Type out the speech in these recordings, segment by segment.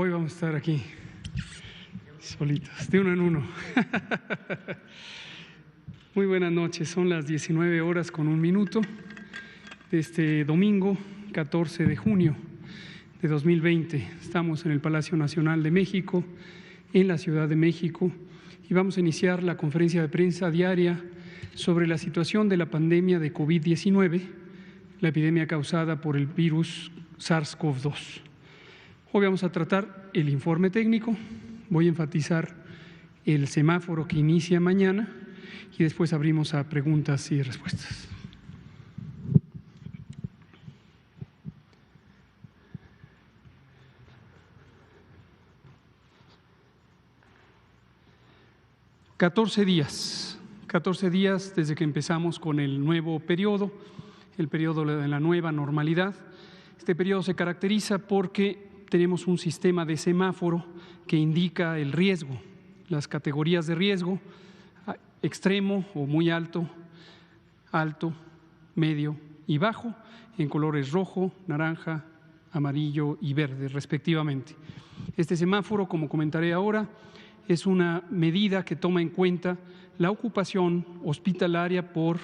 Hoy vamos a estar aquí, solitos, de uno en uno. Muy buenas noches, son las 19:01 de este domingo 14 de junio de 2020. Estamos en el Palacio Nacional de México, en la Ciudad de México, y vamos a iniciar la conferencia de prensa diaria sobre la situación de la pandemia de COVID-19, la epidemia causada por el virus SARS-CoV-2. Hoy vamos a tratar el informe técnico, voy a enfatizar el semáforo que inicia mañana y después abrimos a preguntas y respuestas. Catorce días desde que empezamos con el nuevo periodo, el periodo de la nueva normalidad. Este periodo se caracteriza porque tenemos un sistema de semáforo que indica el riesgo, las categorías de riesgo: extremo o muy alto, alto, medio y bajo, en colores rojo, naranja, amarillo y verde, respectivamente. Este semáforo, como comentaré ahora, es una medida que toma en cuenta la ocupación hospitalaria por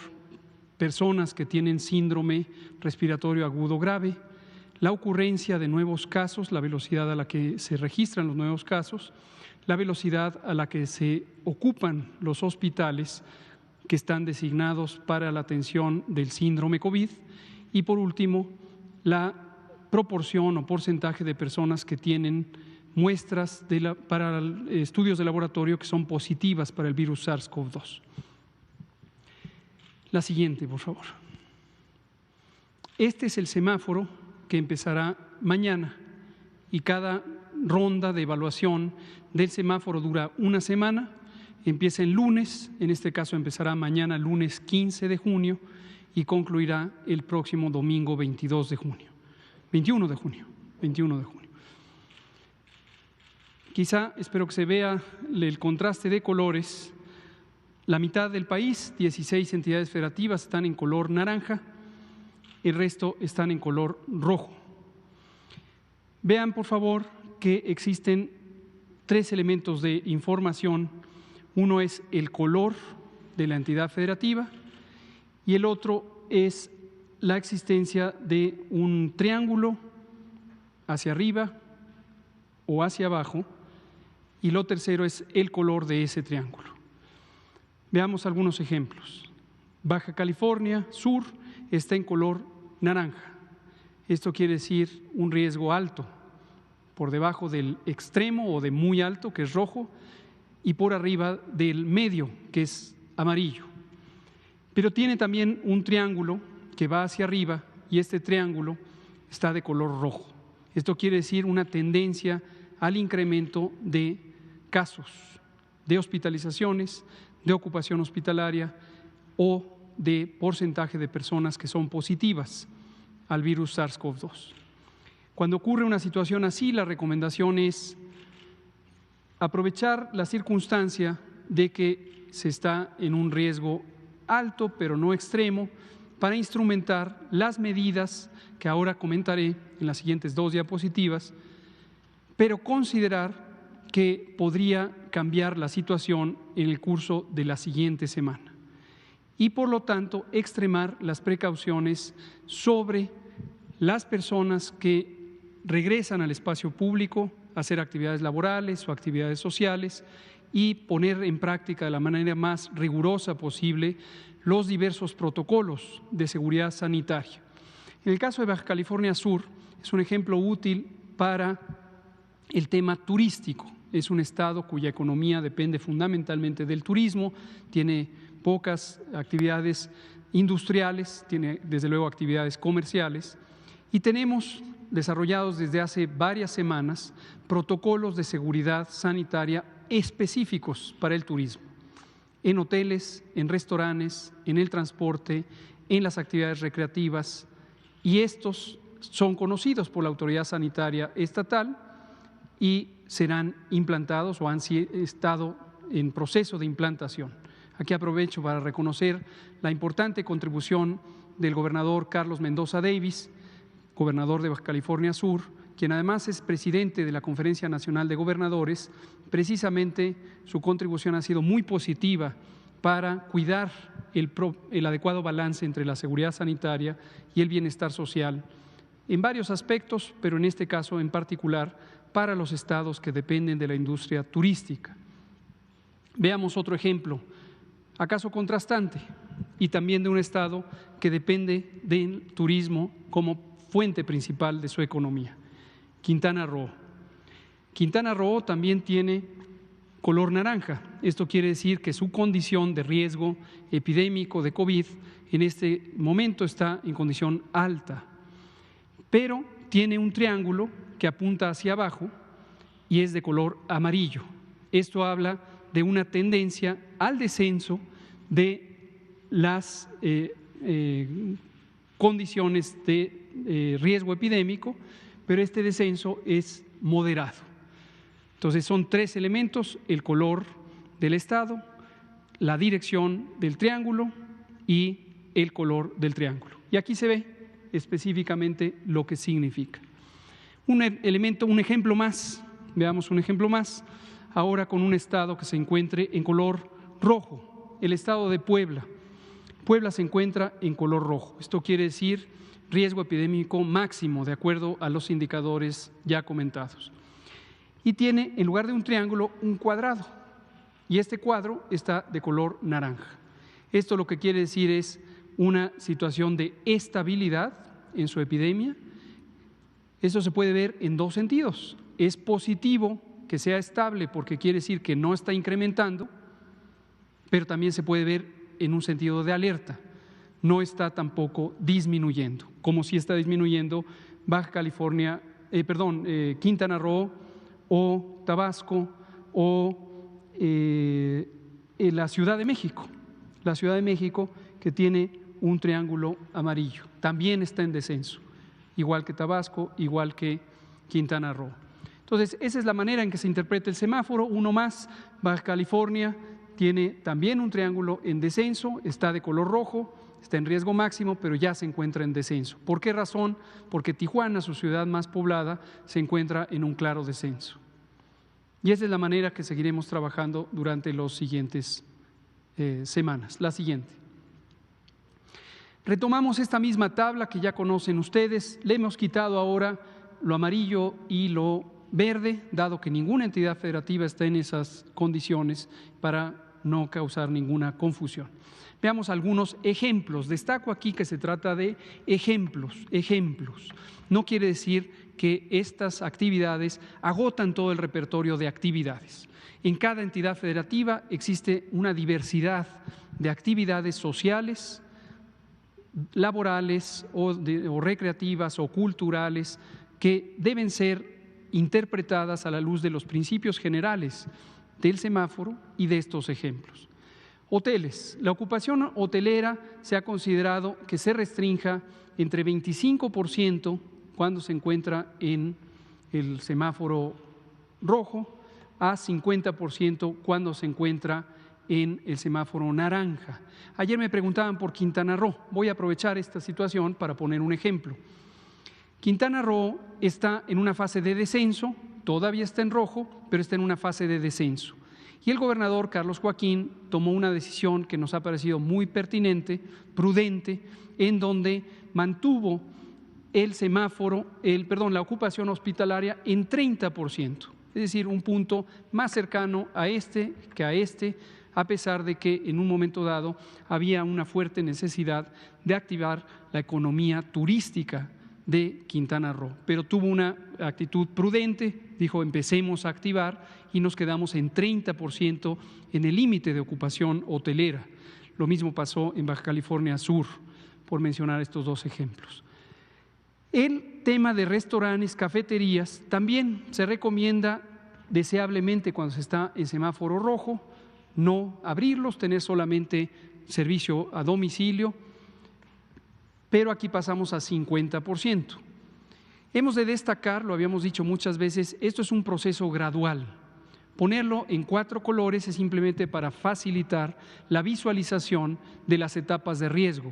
personas que tienen síndrome respiratorio agudo grave, la ocurrencia de nuevos casos, la velocidad a la que se registran los nuevos casos, la velocidad a la que se ocupan los hospitales que están designados para la atención del síndrome COVID y, por último, la proporción o porcentaje de personas que tienen muestras para estudios de laboratorio que son positivas para el virus SARS-CoV-2. La siguiente, por favor. Este es el semáforo que empezará mañana y cada ronda de evaluación del semáforo dura una semana. Empieza el lunes, en este caso empezará mañana, lunes 15 de junio, y concluirá el próximo domingo 21 de junio. Quizá, espero que se vea el contraste de colores. La mitad del país, 16 entidades federativas, están en color naranja, el resto están en color rojo. Vean, por favor, que existen tres elementos de información. Uno es el color de la entidad federativa y el otro es la existencia de un triángulo hacia arriba o hacia abajo, y lo tercero es el color de ese triángulo. Veamos algunos ejemplos. Baja California Sur está en color naranja. Esto quiere decir un riesgo alto, por debajo del extremo o de muy alto, que es rojo, y por arriba del medio, que es amarillo. Pero tiene también un triángulo que va hacia arriba y este triángulo está de color rojo. Esto quiere decir una tendencia al incremento de casos, de hospitalizaciones, de ocupación hospitalaria o de porcentaje de personas que son positivas al virus SARS-CoV-2. Cuando ocurre una situación así, la recomendación es aprovechar la circunstancia de que se está en un riesgo alto, pero no extremo, para instrumentar las medidas que ahora comentaré en las siguientes dos diapositivas, pero considerar que podría cambiar la situación en el curso de la siguiente semana y, por lo tanto, extremar las precauciones sobre las personas que regresan al espacio público a hacer actividades laborales o actividades sociales y poner en práctica de la manera más rigurosa posible los diversos protocolos de seguridad sanitaria. En el caso de Baja California Sur es un ejemplo útil para el tema turístico. Es un estado cuya economía depende fundamentalmente del turismo, tiene pocas actividades industriales, tiene desde luego actividades comerciales, y tenemos desarrollados desde hace varias semanas protocolos de seguridad sanitaria específicos para el turismo, en hoteles, en restaurantes, en el transporte, en las actividades recreativas, y estos son conocidos por la autoridad sanitaria estatal y serán implantados o han estado en proceso de implantación. Aquí aprovecho para reconocer la importante contribución del gobernador Carlos Mendoza Davis, gobernador de Baja California Sur, quien además es presidente de la Conferencia Nacional de Gobernadores, precisamente su contribución ha sido muy positiva para cuidar el adecuado balance entre la seguridad sanitaria y el bienestar social en varios aspectos, pero en este caso en particular para los estados que dependen de la industria turística. Veamos otro ejemplo, acaso contrastante, y también de un estado que depende del turismo como fuente principal de su economía, Quintana Roo. Quintana Roo también tiene color naranja. Esto quiere decir que su condición de riesgo epidémico de COVID en este momento está en condición alta, pero tiene un triángulo que apunta hacia abajo y es de color amarillo. Esto habla de una tendencia al descenso de las condiciones de riesgo epidémico, pero este descenso es moderado. Entonces son tres elementos: el color del estado, la dirección del triángulo y el color del triángulo. Y aquí se ve específicamente lo que significa. Un ejemplo más, veamos un ejemplo más, ahora con un estado que se encuentre en color rojo, el estado de Puebla. Puebla se encuentra en color rojo. Esto quiere decir riesgo epidémico máximo, de acuerdo a los indicadores ya comentados. Y tiene, en lugar de un triángulo, un cuadrado. Y este cuadro está de color naranja. Esto lo que quiere decir es una situación de estabilidad en su epidemia. Eso se puede ver en dos sentidos. Es positivo que sea estable porque quiere decir que no está incrementando, pero también se puede ver en un sentido de alerta. No está tampoco disminuyendo, como si está disminuyendo Quintana Roo o Tabasco o la Ciudad de México. La Ciudad de México, que tiene un triángulo amarillo, también está en descenso, igual que Tabasco, igual que Quintana Roo. Entonces, esa es la manera en que se interpreta el semáforo. Uno más, Baja California tiene también un triángulo en descenso, está de color rojo, está en riesgo máximo, pero ya se encuentra en descenso. ¿Por qué razón? Porque Tijuana, su ciudad más poblada, se encuentra en un claro descenso. Y esa es la manera que seguiremos trabajando durante las siguientes semanas. La siguiente. Retomamos esta misma tabla que ya conocen ustedes, le hemos quitado ahora lo amarillo y lo verde, dado que ninguna entidad federativa está en esas condiciones, para no causar ninguna confusión. Veamos algunos ejemplos. Destaco aquí que se trata de ejemplos. No quiere decir que estas actividades agotan todo el repertorio de actividades. En cada entidad federativa existe una diversidad de actividades sociales, laborales o recreativas o culturales que deben ser interpretadas a la luz de los principios generales del semáforo y de estos ejemplos. Hoteles. La ocupación hotelera se ha considerado que se restrinja entre 25% cuando se encuentra en el semáforo rojo a 50% cuando se encuentra en el semáforo naranja. Ayer me preguntaban por Quintana Roo. Voy a aprovechar esta situación para poner un ejemplo. Quintana Roo está en una fase de descenso, todavía está en rojo, pero está en una fase de descenso. Y el gobernador Carlos Joaquín tomó una decisión que nos ha parecido muy pertinente, prudente, en donde mantuvo la ocupación hospitalaria en 30%, es decir, un punto más cercano a este que a este, a pesar de que en un momento dado había una fuerte necesidad de activar la economía turística de Quintana Roo, pero tuvo una actitud prudente, dijo empecemos a activar y nos quedamos en 30% en el límite de ocupación hotelera. Lo mismo pasó en Baja California Sur, por mencionar estos dos ejemplos. El tema de restaurantes, cafeterías, también se recomienda deseablemente cuando se está en semáforo rojo, no abrirlos, tener solamente servicio a domicilio, pero aquí pasamos a 50%. Hemos de destacar, lo habíamos dicho muchas veces, esto es un proceso gradual. Ponerlo en 4 colores es simplemente para facilitar la visualización de las etapas de riesgo,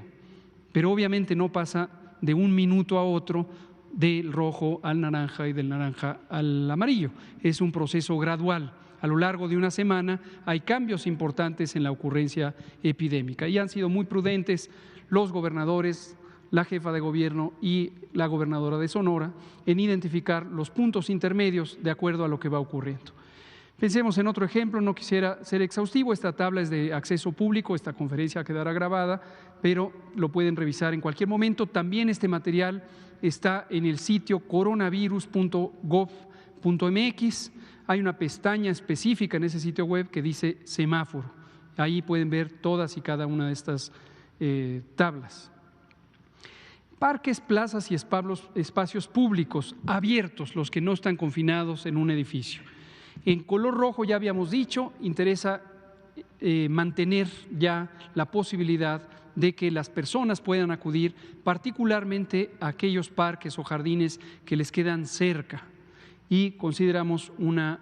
pero obviamente no pasa de un minuto a otro del rojo al naranja y del naranja al amarillo. Es un proceso gradual. A lo largo de una semana hay cambios importantes en la ocurrencia epidémica y han sido muy prudentes los gobernadores, la jefa de gobierno y la gobernadora de Sonora en identificar los puntos intermedios de acuerdo a lo que va ocurriendo. Pensemos en otro ejemplo, no quisiera ser exhaustivo, esta tabla es de acceso público, esta conferencia quedará grabada, pero lo pueden revisar en cualquier momento. También este material está en el sitio coronavirus.gov.mx, hay una pestaña específica en ese sitio web que dice semáforo, ahí pueden ver todas y cada una de estas tablas. Parques, plazas y espacios públicos abiertos, los que no están confinados en un edificio. En color rojo ya habíamos dicho, interesa mantener ya la posibilidad de que las personas puedan acudir, particularmente a aquellos parques o jardines que les quedan cerca, y consideramos una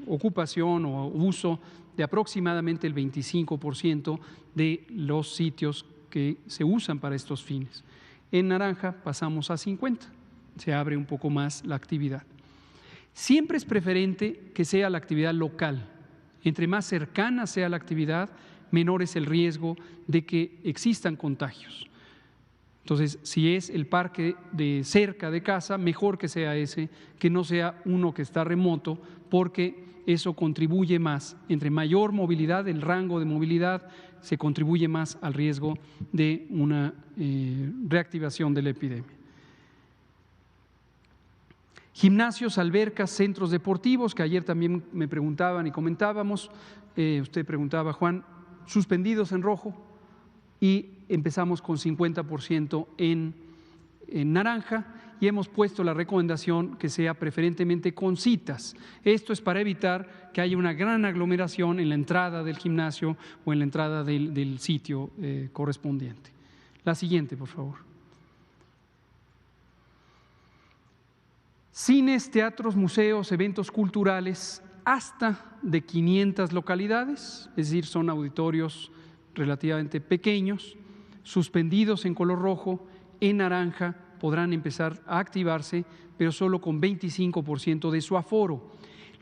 ocupación o uso de aproximadamente el 25% de los sitios que se usan para estos fines. En naranja pasamos a 50%, se abre un poco más la actividad. Siempre es preferente que sea la actividad local. Entre más cercana sea la actividad, menor es el riesgo de que existan contagios. Entonces, si es el parque de cerca de casa, mejor que sea ese, que no sea uno que está remoto, porque eso contribuye más. Entre mayor movilidad, el rango de movilidad, se contribuye más al riesgo de una reactivación de la epidemia. Gimnasios, albercas, centros deportivos, que ayer también me preguntaban y comentábamos, usted preguntaba, Juan, suspendidos en rojo y empezamos con 50% en naranja y hemos puesto la recomendación que sea preferentemente con citas. Esto es para evitar que haya una gran aglomeración en la entrada del gimnasio o en la entrada del sitio correspondiente. La siguiente, por favor. Cines, teatros, museos, eventos culturales, hasta de 500 localidades, es decir, son auditorios relativamente pequeños, suspendidos en color rojo, en naranja podrán empezar a activarse, pero solo con 25% de su aforo.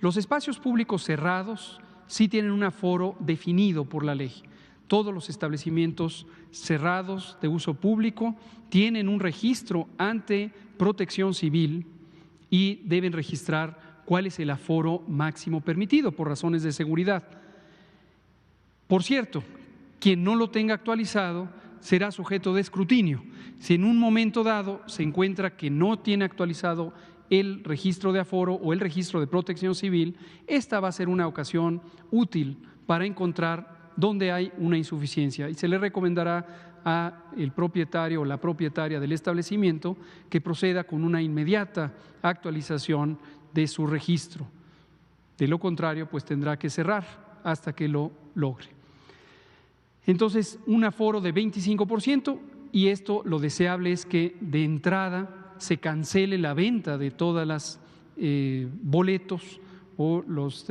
Los espacios públicos cerrados sí tienen un aforo definido por la ley. Todos los establecimientos cerrados de uso público tienen un registro ante Protección Civil y deben registrar cuál es el aforo máximo permitido por razones de seguridad. Por cierto, quien no lo tenga actualizado será sujeto de escrutinio. Si en un momento dado se encuentra que no tiene actualizado el registro de aforo o el registro de Protección Civil, esta va a ser una ocasión útil para encontrar dónde hay una insuficiencia y se le recomendará al propietario o la propietaria del establecimiento que proceda con una inmediata actualización de su registro. De lo contrario, pues tendrá que cerrar hasta que lo logre. Entonces, un aforo de 25% y esto lo deseable es que de entrada se cancele la venta de todas las boletos o los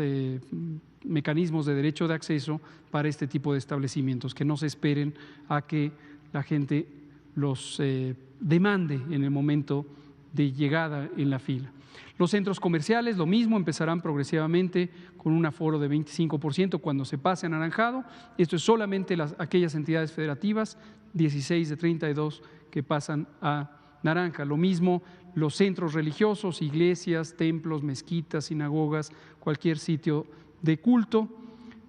mecanismos de derecho de acceso para este tipo de establecimientos, que no se esperen a que la gente los demande en el momento de llegada en la fila. Los centros comerciales, lo mismo, empezarán progresivamente con un aforo de 25% cuando se pase a anaranjado. Esto es solamente aquellas entidades federativas, 16 de 32 que pasan a naranja. Lo mismo los centros religiosos, iglesias, templos, mezquitas, sinagogas, cualquier sitio de culto.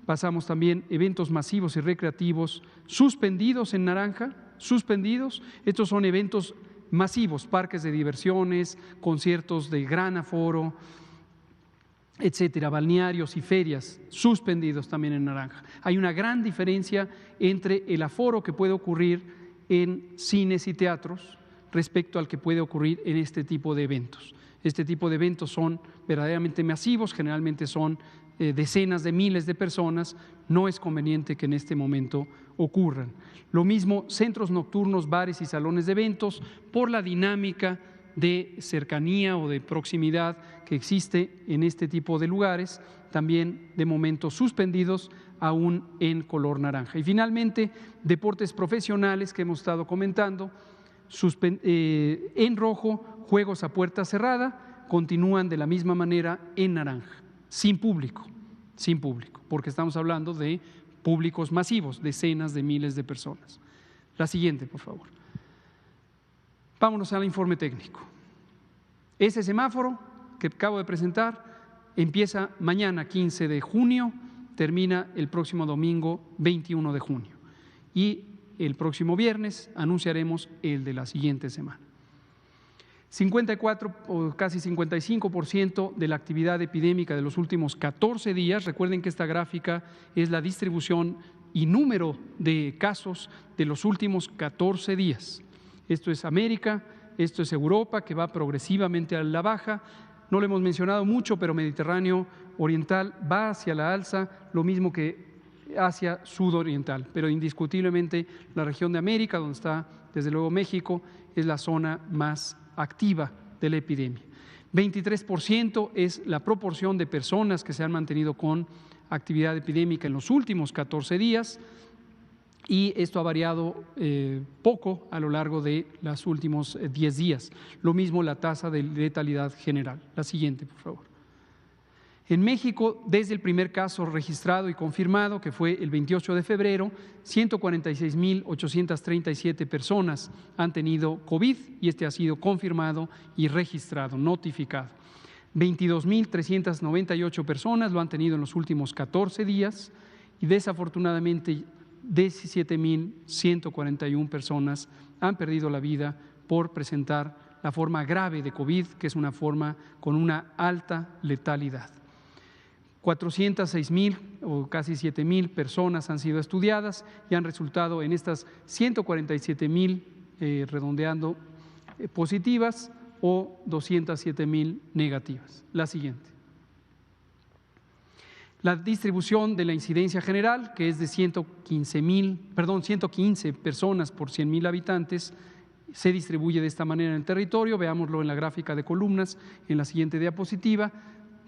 Pasamos también eventos masivos y recreativos suspendidos en naranja, suspendidos. Estos son eventos masivos, parques de diversiones, conciertos de gran aforo, etcétera, balnearios y ferias, suspendidos también en naranja. Hay una gran diferencia entre el aforo que puede ocurrir en cines y teatros respecto al que puede ocurrir en este tipo de eventos. Este tipo de eventos son verdaderamente masivos, generalmente son decenas de miles de personas, no es conveniente que en este momento ocurran. Lo mismo centros nocturnos, bares y salones de eventos, por la dinámica de cercanía o de proximidad que existe en este tipo de lugares, también de momento suspendidos aún en color naranja. Y finalmente, deportes profesionales que hemos estado comentando, En rojo, juegos a puerta cerrada, continúan de la misma manera en naranja, sin público, porque estamos hablando de públicos masivos, decenas de miles de personas. La siguiente, por favor. Vámonos al informe técnico. Ese semáforo que acabo de presentar empieza mañana 15 de junio, termina el próximo domingo 21 de junio y el próximo viernes anunciaremos el de la siguiente semana. 54 o casi 55% de la actividad epidémica de los últimos 14 días, recuerden que esta gráfica es la distribución y número de casos de los últimos 14 días. Esto es América, esto es Europa, que va progresivamente a la baja. No lo hemos mencionado mucho, pero Mediterráneo Oriental va hacia la alza, lo mismo que Asia Sudoriental, pero indiscutiblemente la región de América, donde está desde luego México, es la zona más activa de la epidemia. 23% es la proporción de personas que se han mantenido con actividad epidémica en los últimos 14 días y esto ha variado poco a lo largo de los últimos 10 días. Lo mismo la tasa de letalidad general. La siguiente, por favor. En México, desde el primer caso registrado y confirmado, que fue el 28 de febrero, 146.837 personas han tenido COVID y este ha sido confirmado y registrado, notificado. 22.398 personas lo han tenido en los últimos 14 días y desafortunadamente 17.141 personas han perdido la vida por presentar la forma grave de COVID, que es una forma con una alta letalidad. 406.000 o casi 7.000 personas han sido estudiadas y han resultado en estas 147.000, redondeando, positivas o 207.000 negativas. La siguiente. La distribución de la incidencia general, que es de 115 personas por 100.000 habitantes, se distribuye de esta manera en el territorio. Veámoslo en la gráfica de columnas en la siguiente diapositiva.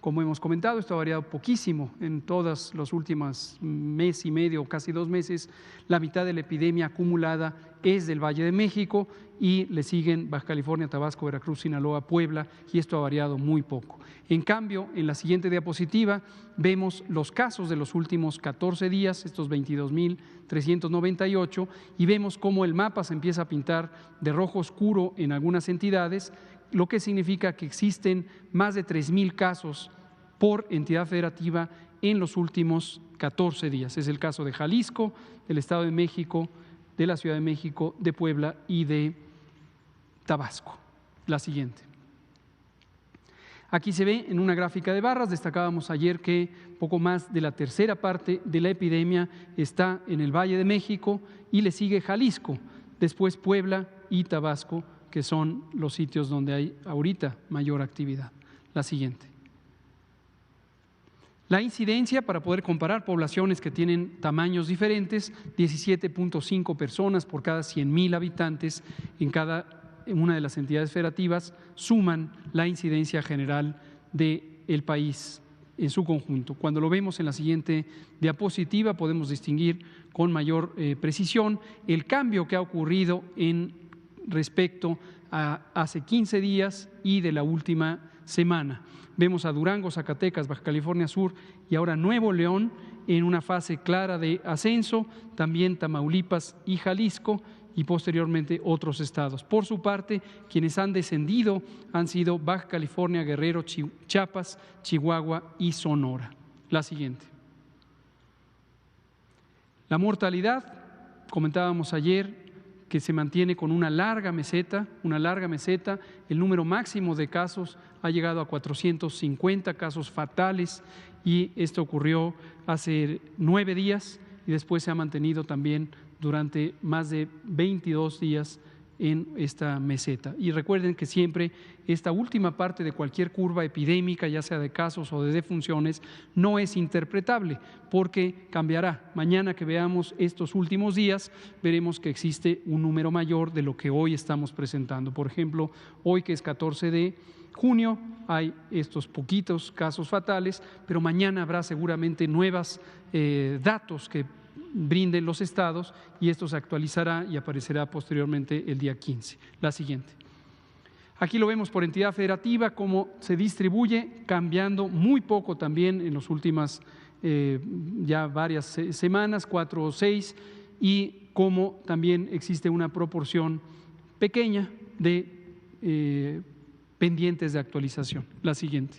Como hemos comentado, esto ha variado poquísimo en todos los últimos mes y medio, casi 2 meses. La mitad de la epidemia acumulada es del Valle de México y le siguen Baja California, Tabasco, Veracruz, Sinaloa, Puebla, y esto ha variado muy poco. En cambio, en la siguiente diapositiva vemos los casos de los últimos 14 días, estos 22.398, y vemos cómo el mapa se empieza a pintar de rojo oscuro en algunas entidades, lo que significa que existen más de 3.000 casos por entidad federativa en los últimos 14 días. Es el caso de Jalisco, del Estado de México, de la Ciudad de México, de Puebla y de Tabasco. La siguiente. Aquí se ve en una gráfica de barras, destacábamos ayer que poco más de la tercera parte de la epidemia está en el Valle de México y le sigue Jalisco, después Puebla y Tabasco, que son los sitios donde hay ahorita mayor actividad. La siguiente. La incidencia, para poder comparar poblaciones que tienen tamaños diferentes, 17.5 personas por cada 100.000 habitantes en cada una de las entidades federativas, suman la incidencia general del país en su conjunto. Cuando lo vemos en la siguiente diapositiva podemos distinguir con mayor precisión el cambio que ha ocurrido en respecto a hace 15 días y de la última semana. Vemos a Durango, Zacatecas, Baja California Sur y ahora Nuevo León en una fase clara de ascenso, también Tamaulipas y Jalisco y posteriormente otros estados. Por su parte, quienes han descendido han sido Baja California, Guerrero, Chiapas, Chihuahua y Sonora. La siguiente. La mortalidad, comentábamos ayer, que se mantiene con una larga meseta, el número máximo de casos ha llegado a 450 casos fatales y esto ocurrió hace 9 días y después se ha mantenido también durante más de 22 días en esta meseta. Y recuerden que siempre esta última parte de cualquier curva epidémica, ya sea de casos o de defunciones, no es interpretable porque cambiará. Mañana que veamos estos últimos días, veremos que existe un número mayor de lo que hoy estamos presentando. Por ejemplo, hoy que es 14 de junio, hay estos poquitos casos fatales, pero mañana habrá seguramente nuevos datos que brinden los estados, y esto se actualizará y aparecerá posteriormente el día 15. La siguiente. Aquí lo vemos por entidad federativa, cómo se distribuye, cambiando muy poco también en las últimas ya varias semanas, 4 o 6, y cómo también existe una proporción pequeña de pendientes de actualización. La siguiente.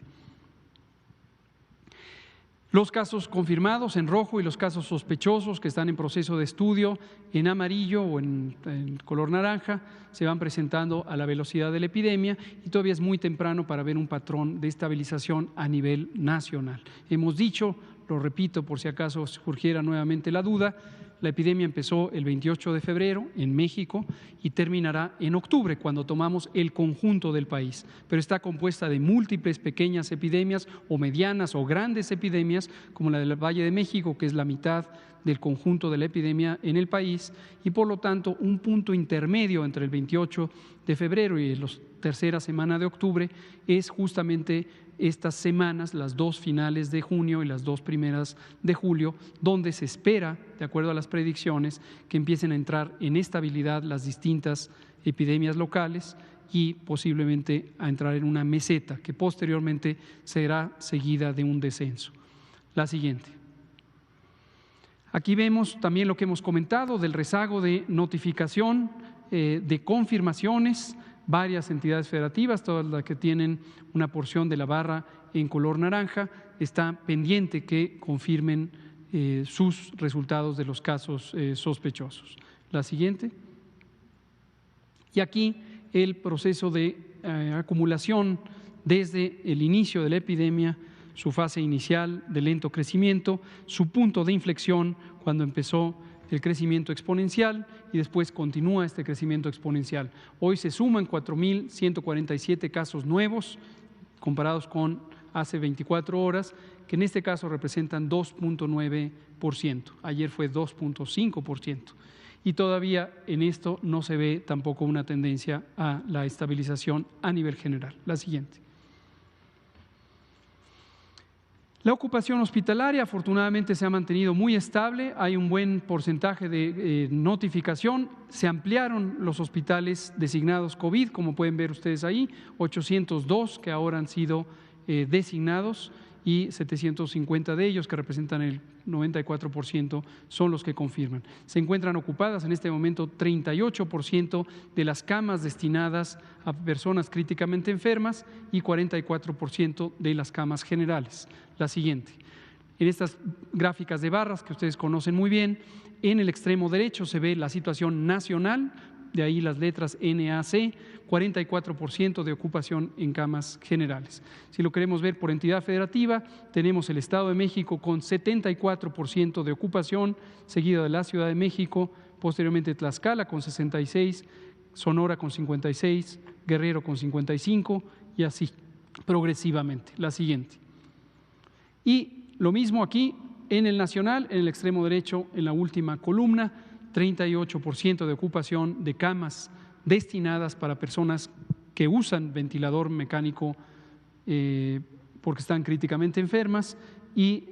Los casos confirmados en rojo y los casos sospechosos que están en proceso de estudio en amarillo o en color naranja se van presentando a la velocidad de la epidemia, y todavía es muy temprano para ver un patrón de estabilización a nivel nacional. Hemos dicho, lo repito por si acaso surgiera nuevamente la duda, la epidemia empezó el 28 de febrero en México y terminará en octubre, cuando tomamos el conjunto del país. Pero está compuesta de múltiples pequeñas epidemias o medianas o grandes epidemias, como la del Valle de México, que es la mitad del conjunto de la epidemia en el país, y por lo tanto un punto intermedio entre el 28 de febrero y la tercera semana de octubre es justamente estas semanas, las 2 finales de junio y las 2 primeras de julio, donde se espera, de acuerdo a las predicciones, que empiecen a entrar en estabilidad las distintas epidemias locales y posiblemente a entrar en una meseta que posteriormente será seguida de un descenso. La siguiente. Aquí vemos también lo que hemos comentado del rezago de notificación, de confirmaciones. Varias entidades federativas, todas las que tienen una porción de la barra en color naranja, está pendiente que confirmen sus resultados de los casos sospechosos. La siguiente. Y aquí el proceso de acumulación desde el inicio de la epidemia, su fase inicial de lento crecimiento, su punto de inflexión cuando empezó el crecimiento exponencial y después continúa este crecimiento exponencial. Hoy se suman 4.147 casos nuevos comparados con hace 24 horas, que en este caso representan 2.9%. Ayer fue 2.5%. Y todavía en esto no se ve tampoco una tendencia a la estabilización a nivel general. La siguiente. La ocupación hospitalaria afortunadamente se ha mantenido muy estable, hay un buen porcentaje de notificación, se ampliaron los hospitales designados COVID, como pueden ver ustedes ahí, 802 que ahora han sido designados y 750 de ellos, que representan el 94%, son los que confirman. Se encuentran ocupadas en este momento 38% de las camas destinadas a personas críticamente enfermas y 44% de las camas generales. La siguiente. En estas gráficas de barras que ustedes conocen muy bien, en el extremo derecho se ve la situación nacional, de ahí las letras NAC, 44% de ocupación en camas generales. Si lo queremos ver por entidad federativa, tenemos el Estado de México con 74% de ocupación, seguido de la Ciudad de México, posteriormente Tlaxcala con 66%, Sonora con 56%, Guerrero con 55% y así progresivamente. La siguiente. Y lo mismo aquí en el nacional, en el extremo derecho, en la última columna, 38% de ocupación de camas destinadas para personas que usan ventilador mecánico porque están críticamente enfermas, y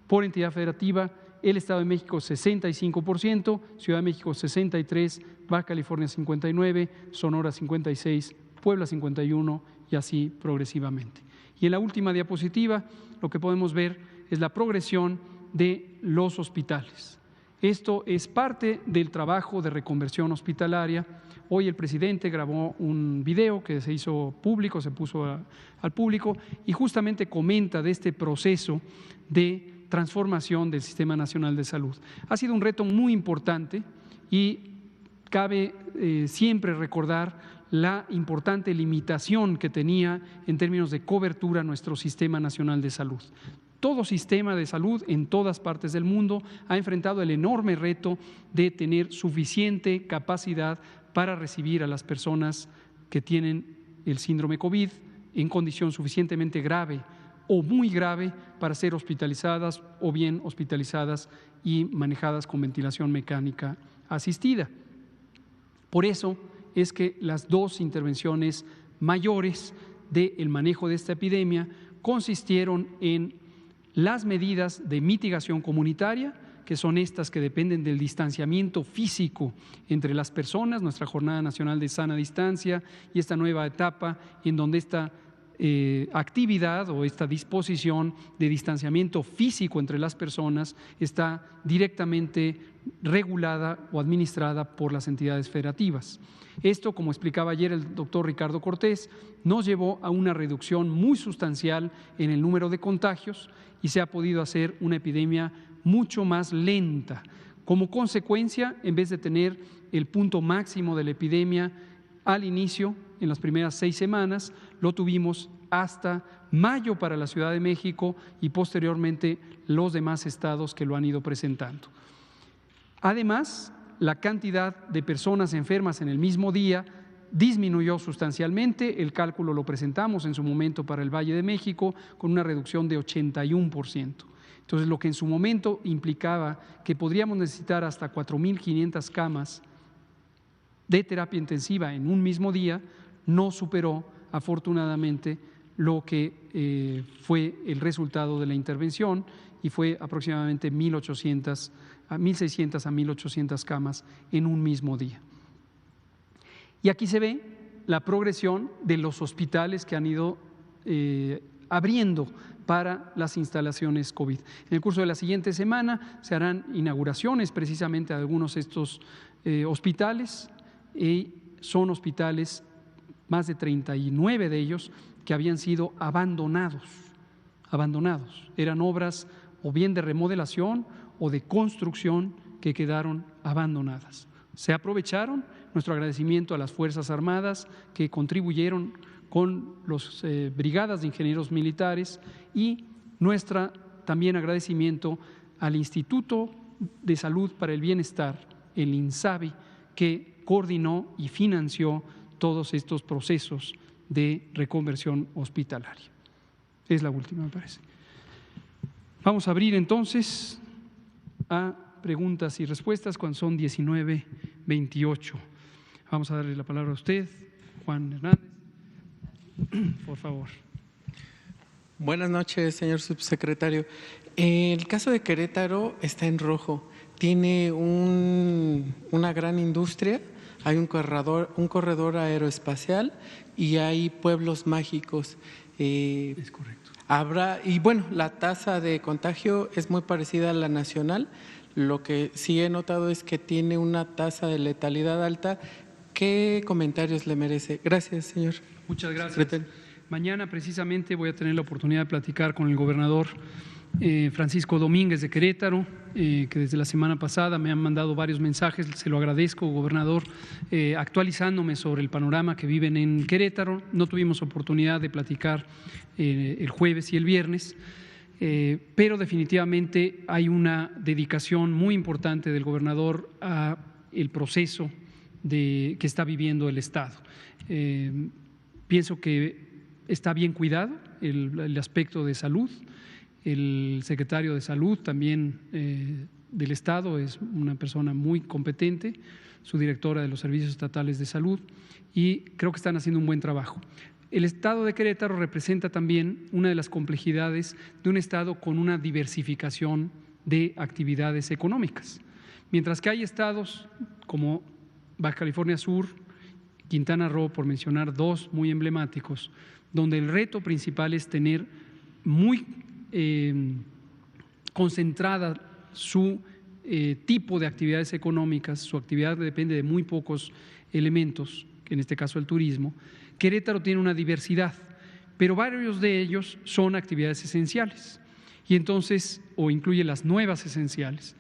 por entidad federativa el Estado de México 65%, Ciudad de México 63%, Baja California 59%, Sonora 56%, Puebla 51% y así progresivamente. Y en la última diapositiva lo que podemos ver es la progresión de los hospitales. Esto es parte del trabajo de reconversión hospitalaria. Hoy el presidente grabó un video que se hizo público, se puso al público y justamente comenta de este proceso de transformación del Sistema Nacional de Salud. Ha sido un reto muy importante y cabe siempre recordar la importante limitación que tenía en términos de cobertura nuestro Sistema Nacional de Salud. Todo sistema de salud en todas partes del mundo ha enfrentado el enorme reto de tener suficiente capacidad para recibir a las personas que tienen el síndrome COVID en condición suficientemente grave o muy grave para ser hospitalizadas o bien hospitalizadas y manejadas con ventilación mecánica asistida. Por eso es que las 2 intervenciones mayores del manejo de esta epidemia consistieron en las medidas de mitigación comunitaria, que que son estas que dependen del distanciamiento físico entre las personas, nuestra Jornada Nacional de Sana Distancia y esta nueva etapa en donde esta actividad o esta disposición de distanciamiento físico entre las personas está directamente regulada o administrada por las entidades federativas. Esto, como explicaba ayer el doctor Ricardo Cortés, nos llevó a una reducción muy sustancial en el número de contagios y se ha podido hacer una epidemia mucho más lenta. Como consecuencia, en vez de tener el punto máximo de la epidemia al inicio, en las primeras 6 semanas, lo tuvimos hasta mayo para la Ciudad de México y posteriormente los demás estados que lo han ido presentando. Además, la cantidad de personas enfermas en el mismo día disminuyó sustancialmente. El cálculo lo presentamos en su momento para el Valle de México con una reducción de 81%. Entonces, lo que en su momento implicaba que podríamos necesitar hasta 4.500 camas de terapia intensiva en un mismo día, no superó afortunadamente lo que fue el resultado de la intervención y fue aproximadamente 1.600 a 1.800 camas en un mismo día. Y aquí se ve la progresión de los hospitales que han ido abriendo para las instalaciones COVID. En el curso de la siguiente semana se harán inauguraciones precisamente de algunos de estos hospitales y son hospitales, más de 39 de ellos, que habían sido abandonados. Eran obras o bien de remodelación o de construcción que quedaron abandonadas. Se aprovecharon. Nuestro agradecimiento a las Fuerzas Armadas que contribuyeron con las brigadas de ingenieros militares y nuestro también agradecimiento al Instituto de Salud para el Bienestar, el INSABI, que coordinó y financió todos estos procesos de reconversión hospitalaria. Es la última, me parece. Vamos a abrir entonces a preguntas y respuestas cuando son 19:28. Vamos a darle la palabra a usted, Juan Hernández, por favor. Buenas noches, señor subsecretario. El caso de Querétaro está en rojo. Tiene una gran industria, hay un corredor aeroespacial y hay pueblos mágicos. Es correcto. Y bueno, la tasa de contagio es muy parecida a la nacional. Lo que sí he notado es que tiene una tasa de letalidad alta. ¿Qué comentarios le merece? Gracias, señor. Muchas gracias. Mañana precisamente voy a tener la oportunidad de platicar con el gobernador Francisco Domínguez de Querétaro, que desde la semana pasada me han mandado varios mensajes, se lo agradezco, gobernador, actualizándome sobre el panorama que viven en Querétaro. No tuvimos oportunidad de platicar el jueves y el viernes, pero definitivamente hay una dedicación muy importante del gobernador a el proceso que está viviendo el Estado. Pienso que está bien cuidado el aspecto de salud. El secretario de Salud también del Estado es una persona muy competente, su directora de los Servicios Estatales de Salud, y creo que están haciendo un buen trabajo. El Estado de Querétaro representa también una de las complejidades de un Estado con una diversificación de actividades económicas. Mientras que hay estados como Baja California Sur, Quintana Roo, por mencionar dos muy emblemáticos, donde el reto principal es tener muy concentrada su tipo de actividades económicas, su actividad depende de muy pocos elementos, en este caso el turismo. Querétaro tiene una diversidad, pero varios de ellos son actividades esenciales y entonces, o incluye las nuevas esenciales.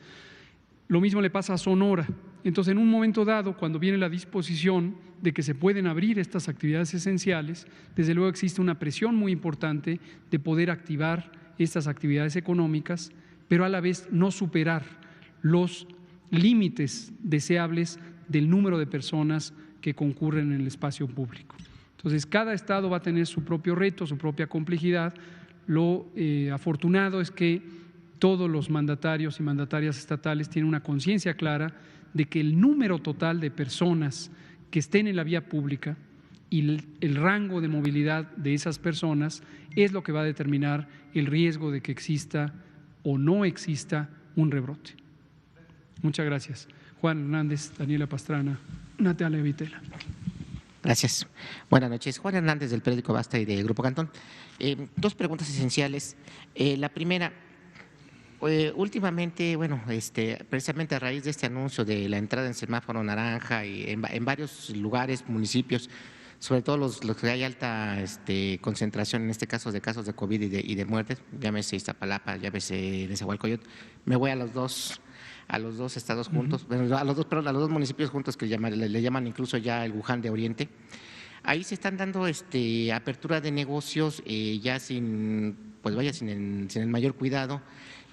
Lo mismo le pasa a Sonora. Entonces, en un momento dado, cuando viene la disposición de que se pueden abrir estas actividades esenciales, desde luego existe una presión muy importante de poder activar estas actividades económicas, pero a la vez no superar los límites deseables del número de personas que concurren en el espacio público. Entonces, cada estado va a tener su propio reto, su propia complejidad. Lo afortunado es que todos los mandatarios y mandatarias estatales tienen una conciencia clara de que el número total de personas que estén en la vía pública y el rango de movilidad de esas personas es lo que va a determinar el riesgo de que exista o no exista un rebrote. Muchas gracias. Juan Hernández, Daniela Pastrana, Natalia Vitela. Gracias. Buenas noches. Juan Hernández, del periódico Basta y de Grupo Cantón. Dos preguntas esenciales. La primera, últimamente, precisamente a raíz de este anuncio de la entrada en semáforo naranja y en varios lugares, municipios, sobre todo los que hay alta concentración, en este caso de casos de COVID y de muertes, llámese Iztapalapa, llámese Nezahualcóyotl, me voy a los dos estados juntos, a los dos municipios juntos que le llaman incluso ya el Wuhan de Oriente. Ahí se están dando apertura de negocios ya sin el mayor cuidado.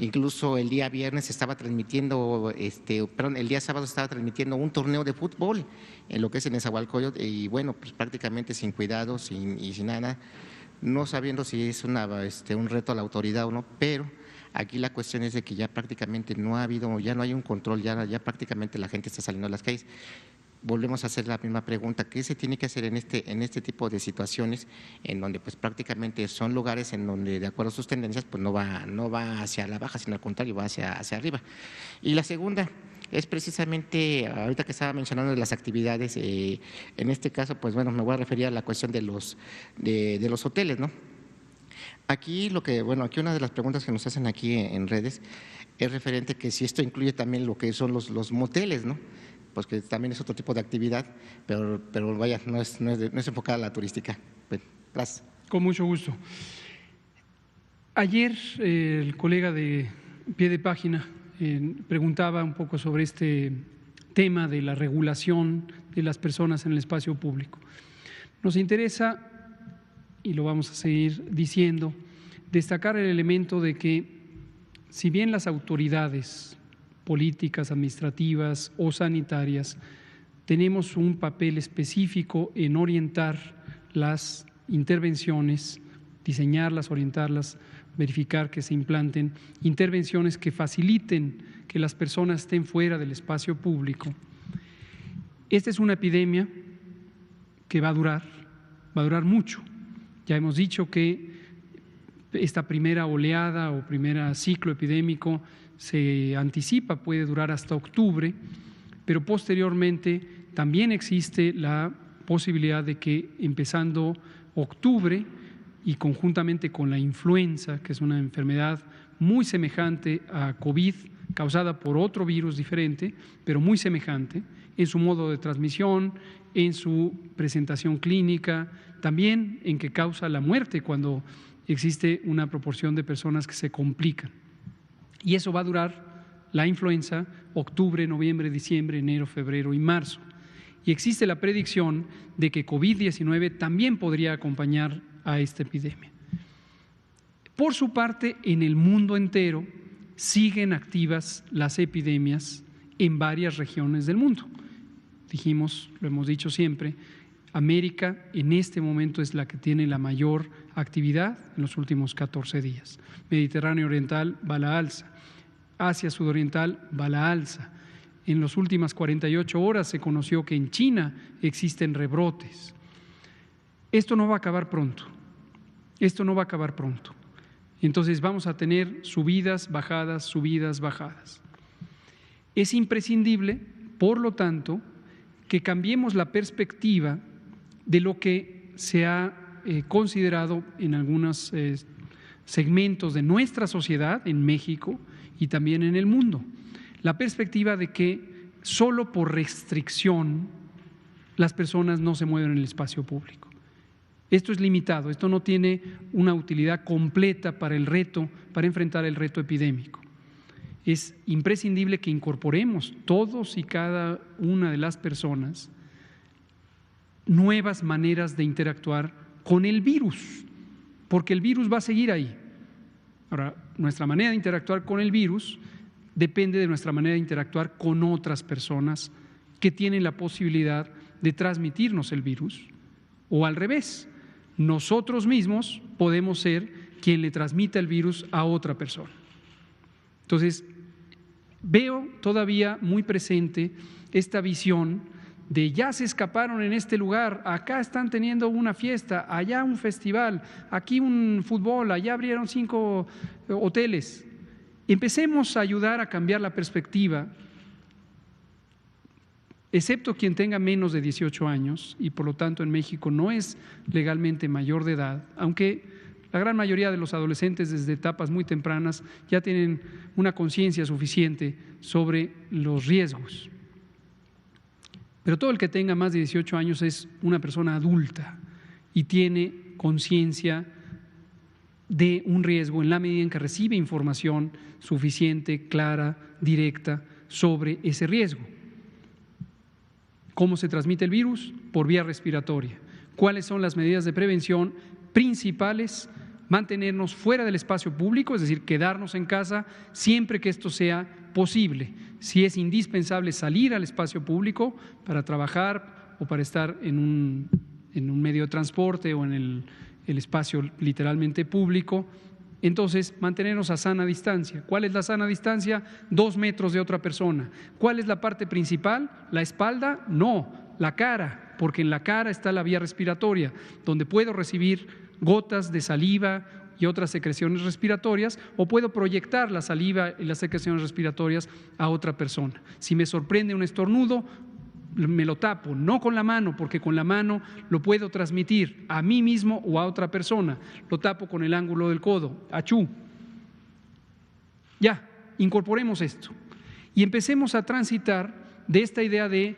Incluso el día viernes se estaba transmitiendo, el día sábado se estaba transmitiendo un torneo de fútbol en lo que es en Nezahualcóyotl y bueno, pues prácticamente sin cuidado y sin nada, no sabiendo si es un reto a la autoridad o no, pero aquí la cuestión es de que ya prácticamente ya no hay un control, ya prácticamente la gente está saliendo a las calles. Volvemos a hacer la misma pregunta, ¿qué se tiene que hacer en este tipo de situaciones en donde pues prácticamente son lugares en donde de acuerdo a sus tendencias pues no va hacia la baja, sino al contrario, va hacia arriba? Y la segunda es precisamente, ahorita que estaba mencionando de las actividades, en este caso pues bueno, me voy a referir a la cuestión de los hoteles, ¿no? Aquí aquí una de las preguntas que nos hacen aquí en redes es referente que si esto incluye también lo que son los moteles, ¿no? Pues que también es otro tipo de actividad, pero vaya, no es enfocada a la turística. Bueno, gracias. Con mucho gusto. Ayer el colega de Pie de Página preguntaba un poco sobre este tema de la regulación de las personas en el espacio público. Nos interesa, y lo vamos a seguir diciendo, destacar el elemento de que si bien las autoridades políticas, administrativas o sanitarias, tenemos un papel específico en orientar las intervenciones, diseñarlas, orientarlas, verificar que se implanten intervenciones que faciliten que las personas estén fuera del espacio público. Esta es una epidemia que va a durar mucho. Ya hemos dicho que esta primera oleada o primer ciclo epidémico se anticipa, puede durar hasta octubre, pero posteriormente también existe la posibilidad de que empezando octubre y conjuntamente con la influenza, que es una enfermedad muy semejante a COVID, causada por otro virus diferente, pero muy semejante en su modo de transmisión, en su presentación clínica, también en que causa la muerte cuando existe una proporción de personas que se complican. Y eso va a durar la influenza octubre, noviembre, diciembre, enero, febrero y marzo. Y existe la predicción de que COVID-19 también podría acompañar a esta epidemia. Por su parte, en el mundo entero siguen activas las epidemias en varias regiones del mundo. Dijimos, lo hemos dicho siempre, América en este momento es la que tiene la mayor actividad en los últimos 14 días. Mediterráneo oriental va a la alza, Asia sudoriental va a la alza. En las últimas 48 horas se conoció que en China existen rebrotes. Esto no va a acabar pronto, Entonces vamos a tener subidas, bajadas. Es imprescindible, por lo tanto, que cambiemos la perspectiva de lo que se ha considerado en algunos segmentos de nuestra sociedad, en México y también en el mundo. La perspectiva de que solo por restricción las personas no se mueven en el espacio público. Esto es limitado, esto no tiene una utilidad completa para enfrentar el reto epidémico. Es imprescindible que incorporemos todos y cada una de las personas nuevas maneras de interactuar con el virus, porque el virus va a seguir ahí. Ahora, nuestra manera de interactuar con el virus depende de nuestra manera de interactuar con otras personas que tienen la posibilidad de transmitirnos el virus, o al revés, nosotros mismos podemos ser quien le transmita el virus a otra persona. Entonces, veo todavía muy presente esta visión de ya se escaparon en este lugar, acá están teniendo una fiesta, allá un festival, aquí un fútbol, allá abrieron 5 hoteles. Empecemos a ayudar a cambiar la perspectiva excepto quien tenga menos de 18 años y por lo tanto en México no es legalmente mayor de edad, aunque la gran mayoría de los adolescentes desde etapas muy tempranas ya tienen una conciencia suficiente sobre los riesgos. Pero todo el que tenga más de 18 años es una persona adulta y tiene conciencia de un riesgo en la medida en que recibe información suficiente, clara, directa sobre ese riesgo. ¿Cómo se transmite el virus? Por vía respiratoria. ¿Cuáles son las medidas de prevención principales? Mantenernos fuera del espacio público, es decir, quedarnos en casa siempre que esto sea posible. Si es indispensable salir al espacio público para trabajar o para estar en un medio de transporte o en el espacio literalmente público, entonces mantenernos a sana distancia. ¿Cuál es la sana distancia? 2 metros de otra persona. ¿Cuál es la parte principal? ¿La espalda? No, la cara, porque en la cara está la vía respiratoria, donde puedo recibir gotas de saliva y otras secreciones respiratorias, o puedo proyectar la saliva y las secreciones respiratorias a otra persona. Si me sorprende un estornudo, me lo tapo, no con la mano, porque con la mano lo puedo transmitir a mí mismo o a otra persona. Lo tapo con el ángulo del codo, achú. Ya, incorporemos esto y empecemos a transitar de esta idea de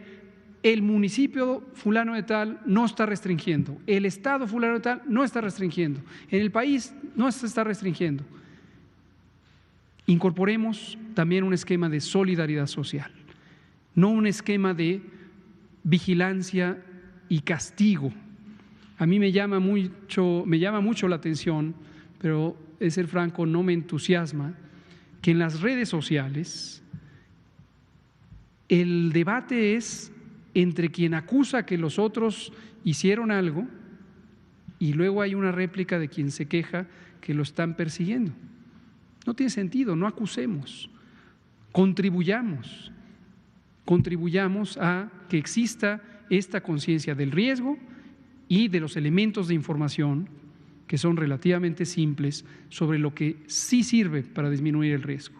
el municipio fulano de tal no está restringiendo, el estado fulano de tal no está restringiendo, en el país no se está restringiendo. Incorporemos también un esquema de solidaridad social, no un esquema de vigilancia y castigo. A mí me llama mucho la atención, pero de ser franco no me entusiasma, que en las redes sociales el debate es entre quien acusa que los otros hicieron algo y luego hay una réplica de quien se queja que lo están persiguiendo. No tiene sentido, no acusemos, contribuyamos a que exista esta conciencia del riesgo y de los elementos de información que son relativamente simples sobre lo que sí sirve para disminuir el riesgo.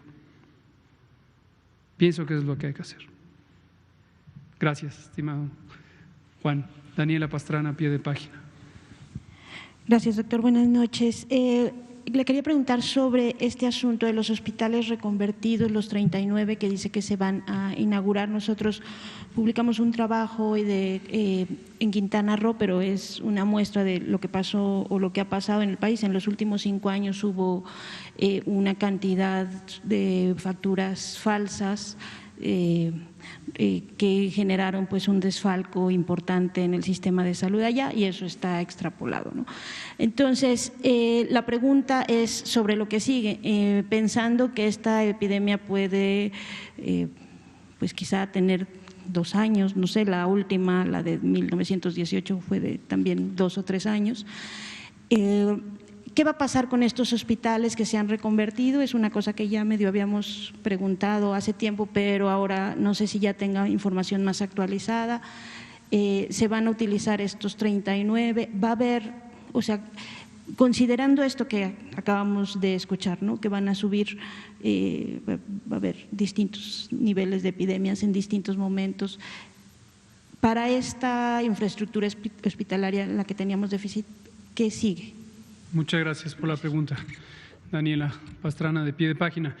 Pienso que es lo que hay que hacer. Gracias, estimado Juan. Daniela Pastrana, a pie de página. Gracias, doctor. Buenas noches. Le quería preguntar sobre este asunto de los hospitales reconvertidos, los 39 que dice que se van a inaugurar. Nosotros publicamos un trabajo hoy en Quintana Roo, pero es una muestra de lo que pasó o lo que ha pasado en el país. En los últimos 5 años hubo una cantidad de facturas falsas que generaron pues un desfalco importante en el sistema de salud allá y eso está extrapolado, ¿no? Entonces, la pregunta es sobre lo que sigue, pensando que esta epidemia puede pues quizá tener 2 años, no sé, la última, la de 1918 fue de también 2 o 3 años. ¿Qué va a pasar con estos hospitales que se han reconvertido? Es una cosa que ya medio habíamos preguntado hace tiempo, pero ahora no sé si ya tenga información más actualizada. Se van a utilizar estos 39, va a haber, o sea, considerando esto que acabamos de escuchar, ¿no?, que van a subir, va a haber distintos niveles de epidemias en distintos momentos. Para esta infraestructura hospitalaria en la que teníamos déficit, ¿qué sigue? Muchas gracias por la pregunta, Daniela Pastrana, de pie de página.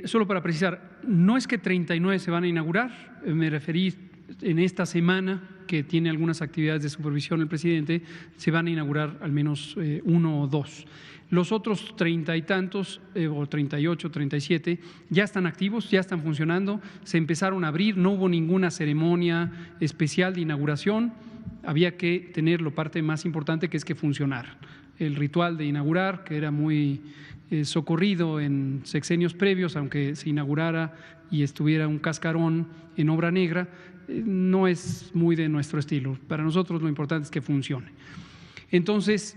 Solo para precisar, no es que 39 se van a inaugurar, me referí en esta semana que tiene algunas actividades de supervisión el presidente, se van a inaugurar al menos 1 o 2. Los otros 30 y tantos, o 38, 37, ya están activos, ya están funcionando, se empezaron a abrir, no hubo ninguna ceremonia especial de inauguración, había que tener la parte más importante que es que funcionara. El ritual de inaugurar, que era muy socorrido en sexenios previos, aunque se inaugurara y estuviera un cascarón en obra negra, no es muy de nuestro estilo. Para nosotros lo importante es que funcione. Entonces,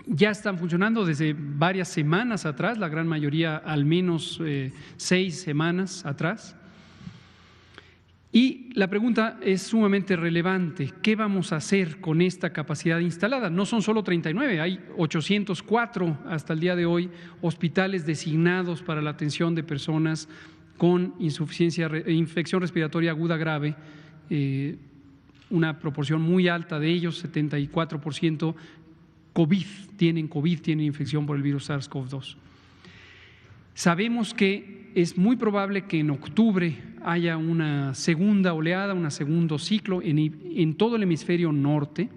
ya están funcionando desde varias semanas atrás, la gran mayoría al menos 6 semanas atrás. Y la pregunta es sumamente relevante, ¿qué vamos a hacer con esta capacidad instalada? No son solo 39, hay 804 hasta el día de hoy hospitales designados para la atención de personas con infección respiratoria aguda grave una proporción muy alta de ellos, 74%, tienen infección por el virus SARS-CoV-2. Sabemos que es muy probable que en octubre haya una segunda oleada, un segundo ciclo en todo el hemisferio norte.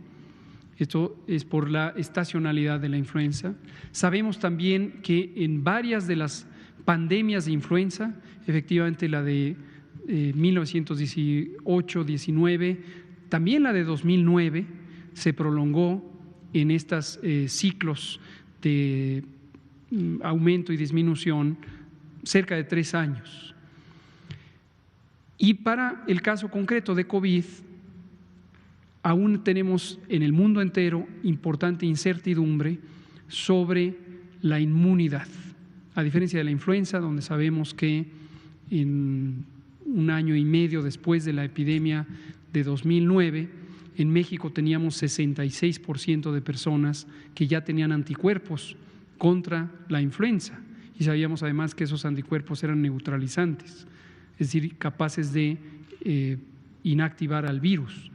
Esto es por la estacionalidad de la influenza. Sabemos también que en varias de las pandemias de influenza, efectivamente la de 1918-19, también la de 2009, se prolongó en estos ciclos de aumento y disminución cerca de 3 años. Y para el caso concreto de COVID, aún tenemos en el mundo entero importante incertidumbre sobre la inmunidad. A diferencia de la influenza, donde sabemos que en 1 año y medio después de la epidemia de 2009, en México teníamos 66% de personas que ya tenían anticuerpos contra la influenza y sabíamos además que esos anticuerpos eran neutralizantes, es decir, capaces de inactivar al virus.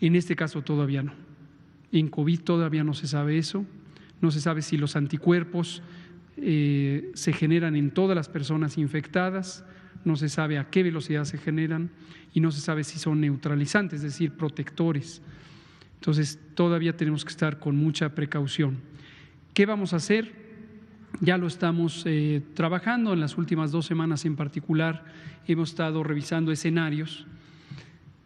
En este caso todavía no. En COVID todavía no se sabe eso, no se sabe si los anticuerpos se generan en todas las personas infectadas, no se sabe a qué velocidad se generan y no se sabe si son neutralizantes, es decir, protectores. Entonces, todavía tenemos que estar con mucha precaución. ¿Qué vamos a hacer? Ya lo estamos trabajando. En las últimas 2 semanas en particular hemos estado revisando escenarios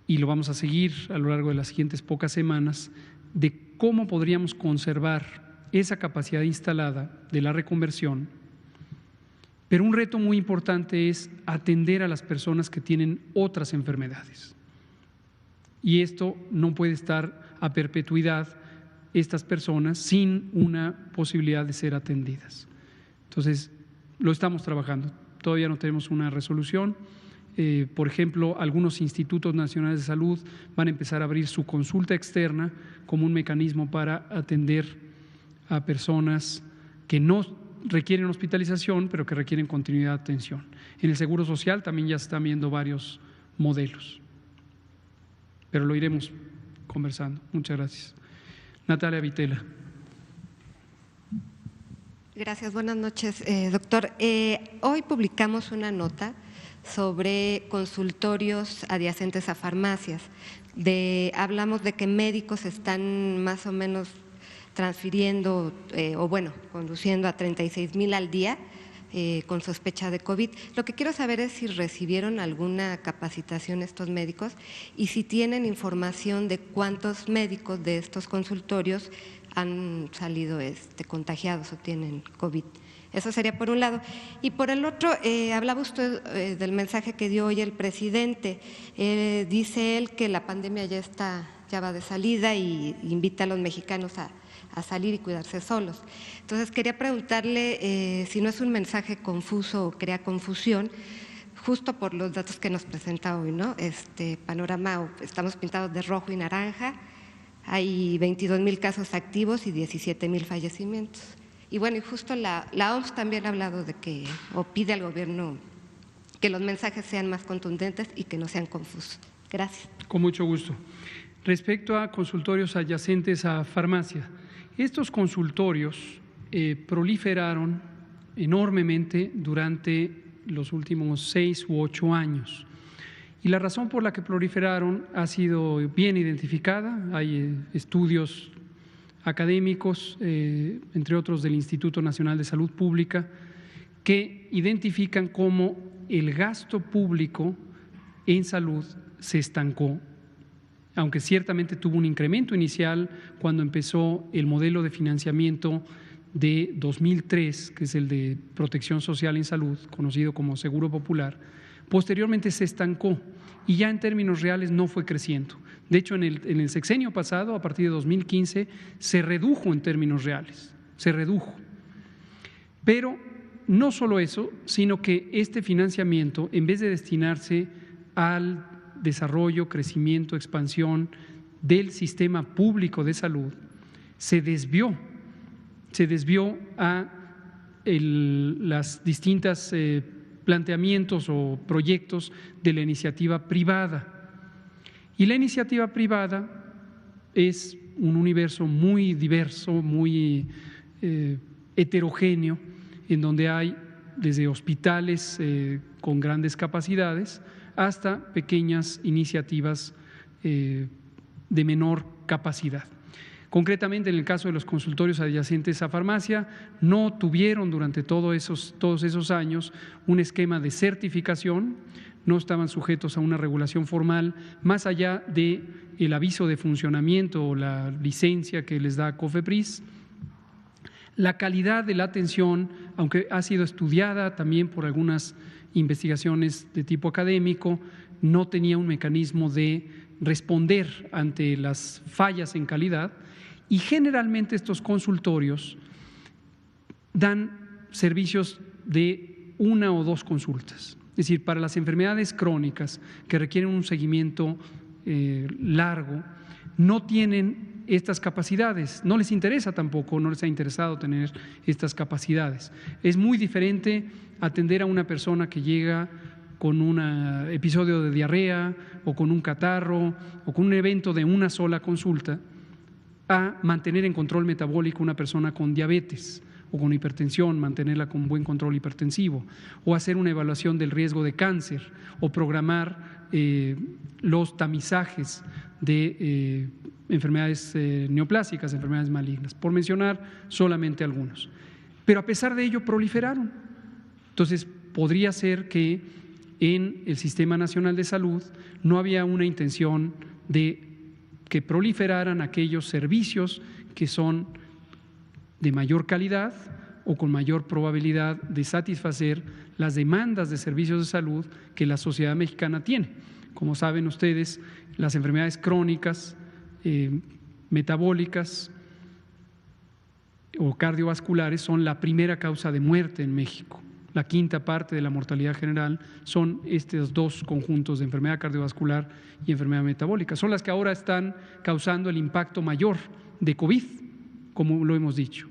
y lo vamos a seguir a lo largo de las siguientes pocas semanas de cómo podríamos conservar esa capacidad instalada de la reconversión. Pero un reto muy importante es atender a las personas que tienen otras enfermedades. Y esto no puede estar a perpetuidad, estas personas, sin una posibilidad de ser atendidas. Entonces, lo estamos trabajando. Todavía no tenemos una resolución. Por ejemplo, algunos institutos nacionales de salud van a empezar a abrir su consulta externa como un mecanismo para atender a personas que no requieren hospitalización, pero que requieren continuidad de atención. En el Seguro Social también ya se están viendo varios modelos, pero lo iremos conversando. Muchas gracias. Natalia Vitela. Gracias, buenas noches, doctor. Hoy publicamos una nota sobre consultorios adyacentes a farmacias. Hablamos de que médicos están más o menos transfiriendo conduciendo a 36,000 al día con sospecha de COVID. Lo que quiero saber es si recibieron alguna capacitación estos médicos y si tienen información de cuántos médicos de estos consultorios han salido contagiados o tienen COVID. Eso sería por un lado. Y por el otro, hablaba usted del mensaje que dio hoy el presidente. Dice él que la pandemia ya va de salida y invita a los mexicanos a salir y cuidarse solos. Entonces, quería preguntarle si no es un mensaje confuso o crea confusión, justo por los datos que nos presenta hoy, ¿no? Panorama, estamos pintados de rojo y naranja, hay 22,000 casos activos y 17,000 fallecimientos. Y bueno, y justo la OMS también ha hablado de que, o pide al gobierno que los mensajes sean más contundentes y que no sean confusos. Gracias. Con mucho gusto. Respecto a consultorios adyacentes a farmacia, estos consultorios proliferaron enormemente durante los últimos 6 u 8 años. Y la razón por la que proliferaron ha sido bien identificada. Hay estudios académicos, entre otros del Instituto Nacional de Salud Pública, que identifican cómo el gasto público en salud se estancó, aunque ciertamente tuvo un incremento inicial cuando empezó el modelo de financiamiento de 2003, que es el de protección social en salud, conocido como Seguro Popular. Posteriormente se estancó y ya en términos reales no fue creciendo. De hecho, en el sexenio pasado, a partir de 2015, se redujo en términos reales, se redujo. Pero no solo eso, sino que este financiamiento, en vez de destinarse al desarrollo, crecimiento, expansión del sistema público de salud, se desvió a las distintas planteamientos o proyectos de la iniciativa privada. Y la iniciativa privada es un universo muy diverso, muy heterogéneo, en donde hay desde hospitales con grandes capacidades hasta pequeñas iniciativas de menor capacidad. Concretamente, en el caso de los consultorios adyacentes a farmacia, no tuvieron durante todos esos años un esquema de certificación, no estaban sujetos a una regulación formal, más allá del aviso de funcionamiento o la licencia que les da COFEPRIS. La calidad de la atención, aunque ha sido estudiada también por algunas investigaciones de tipo académico, no tenía un mecanismo de responder ante las fallas en calidad, y generalmente estos consultorios dan servicios de 1 o 2 consultas. Es decir, para las enfermedades crónicas que requieren un seguimiento largo, no tienen estas capacidades, no les interesa tampoco, no les ha interesado tener estas capacidades. Es muy diferente atender a una persona que llega con un episodio de diarrea o con un catarro o con un evento de una sola consulta, a mantener en control metabólico una persona con diabetes o con hipertensión, mantenerla con buen control hipertensivo, o hacer una evaluación del riesgo de cáncer, o programar los tamizajes de enfermedades neoplásicas, enfermedades malignas, por mencionar solamente algunos. Pero a pesar de ello proliferaron. Entonces, podría ser que en el Sistema Nacional de Salud no había una intención de que proliferaran aquellos servicios que son de mayor calidad o con mayor probabilidad de satisfacer las demandas de servicios de salud que la sociedad mexicana tiene. Como saben ustedes, las enfermedades crónicas, metabólicas o cardiovasculares son la primera causa de muerte en México. La quinta parte de la mortalidad general son estos 2 conjuntos de enfermedad cardiovascular y enfermedad metabólica. Son las que ahora están causando el impacto mayor de COVID, como lo hemos dicho.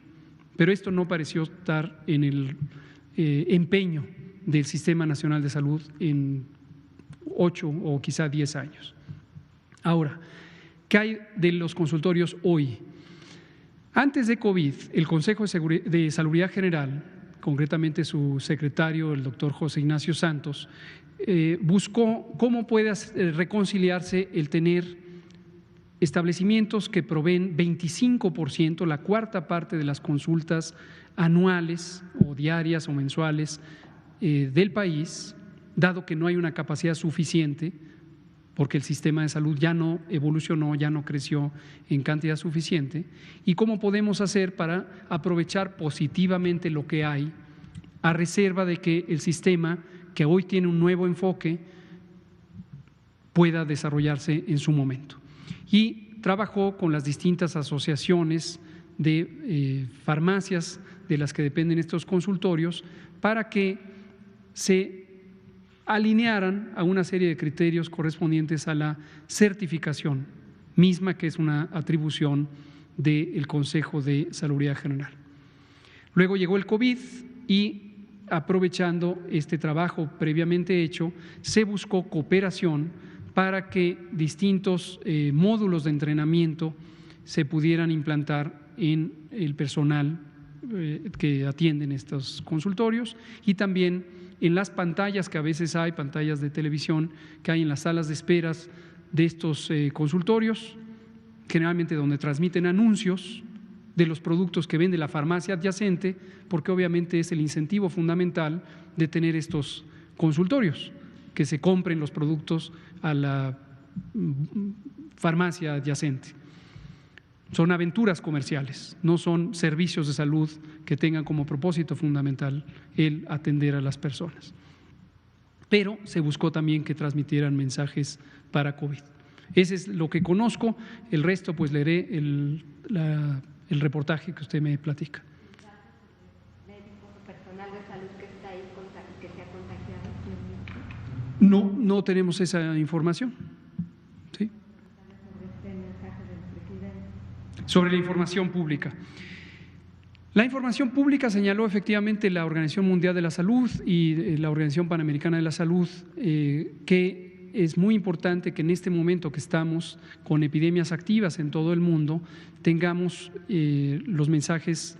Pero esto no pareció estar en el empeño del Sistema Nacional de Salud en 8 o quizá 10 años. Ahora, ¿qué hay de los consultorios hoy? Antes de COVID, el Consejo de Salubridad General, concretamente su secretario, el doctor José Ignacio Santos, buscó cómo puede reconciliarse el tener establecimientos que proveen 25%, la cuarta parte de las consultas anuales o diarias o mensuales del país, dado que no hay una capacidad suficiente, porque el sistema de salud ya no evolucionó, ya no creció en cantidad suficiente, y cómo podemos hacer para aprovechar positivamente lo que hay, a reserva de que el sistema, que hoy tiene un nuevo enfoque, pueda desarrollarse en su momento. Y trabajó con las distintas asociaciones de farmacias de las que dependen estos consultorios para que se alinearan a una serie de criterios correspondientes a la certificación misma, que es una atribución del Consejo de Salubridad General. Luego llegó el COVID y, aprovechando este trabajo previamente hecho, se buscó cooperación para que distintos módulos de entrenamiento se pudieran implantar en el personal que atienden estos consultorios, y también en las pantallas que a veces hay, pantallas de televisión que hay en las salas de esperas de estos consultorios, generalmente donde transmiten anuncios de los productos que vende la farmacia adyacente, porque obviamente es el incentivo fundamental de tener estos consultorios, que se compren los productos a la farmacia adyacente. Son aventuras comerciales, no son servicios de salud que tengan como propósito fundamental el atender a las personas. Pero se buscó también que transmitieran mensajes para COVID. Ese es lo que conozco, el resto pues leeré el reportaje que usted me platica. ¿Médicos o personal de salud que está ahí, que se ha contagiado? No tenemos esa información. ¿Sí? Sobre la información pública. La información pública señaló efectivamente la Organización Mundial de la Salud y la Organización Panamericana de la Salud que es muy importante que en este momento que estamos con epidemias activas en todo el mundo, tengamos los mensajes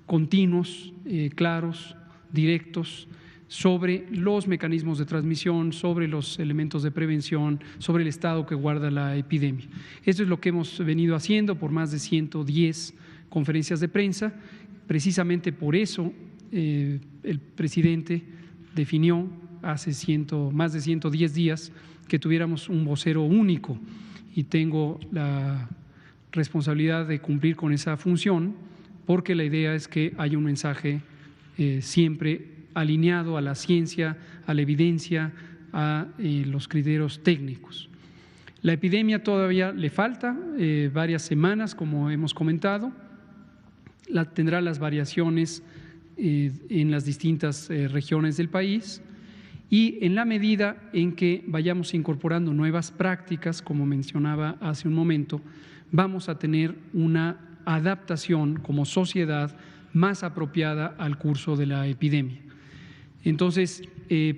continuos, claros, directos, sobre los mecanismos de transmisión, sobre los elementos de prevención, sobre el estado que guarda la epidemia. Esto es lo que hemos venido haciendo por más de 110 conferencias de prensa. Precisamente por eso el presidente definió hace más de 110 días que tuviéramos un vocero único, y tengo la responsabilidad de cumplir con esa función, porque la idea es que haya un mensaje siempre alineado a la ciencia, a la evidencia, a los criterios técnicos. La epidemia todavía le falta varias semanas, como hemos comentado, tendrá las variaciones en las distintas regiones del país, y en la medida en que vayamos incorporando nuevas prácticas, como mencionaba hace un momento, vamos a tener una adaptación como sociedad más apropiada al curso de la epidemia. Entonces,